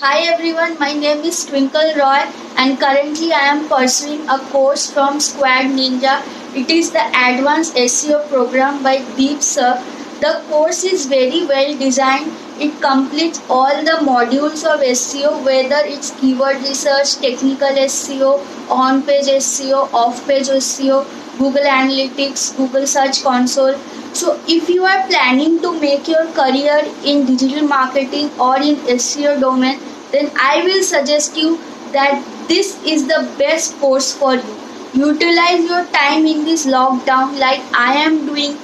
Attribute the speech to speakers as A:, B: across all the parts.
A: Hi everyone, my name is Twinkle Roy and currently I am pursuing a course from Squad Ninja. It is the Advanced SEO program by Deep Sir. The course is very well designed. It completes all the modules of SEO, whether it's keyword research, technical SEO, on-page SEO, off-page SEO, Google Analytics, Google Search Console. So, if you are planning to make your career in digital marketing or in SEO domain, then I will suggest you that this is the best course for you. Utilize your time in this lockdown like I am doing.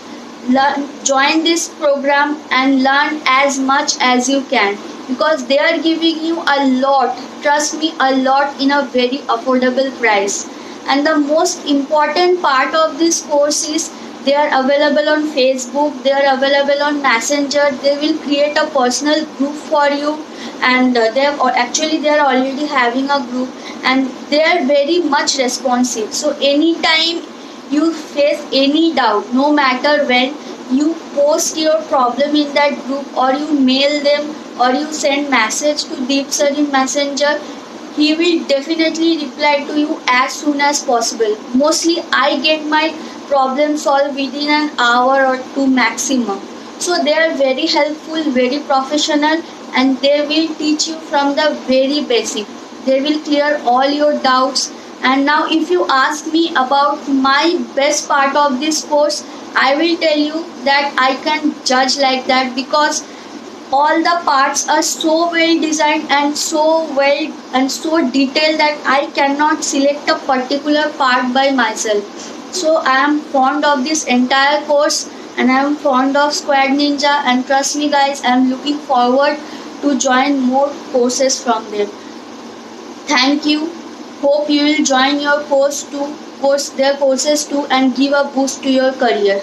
A: Join this program and learn as much as you can because they are giving you a lot, trust me, a lot in a very affordable price. And the most important part of this course is they are available on Facebook, they are available on Messenger. They will create a personal group for you, and they are already having a group, and they are very much responsive. So anytime you face any doubt, no matter when, you post your problem in that group or you mail them or you send message to Deep Sir in Messenger, he will definitely reply to you as soon as possible. Mostly I get my problem solved within an hour or two maximum. So they are very helpful, very professional, and they will teach you from the very basic. They will clear all your doubts. And now if you ask me about my best part of this course, I will tell you that I can judge like that because all the parts are so well designed and so well and so detailed that I cannot select a particular part by myself. So I am fond of this entire course and I am fond of Squad Ninja, and trust me guys, I am looking forward to join more courses from them. Thank you. Hope you will join your courses too and give a boost to your career.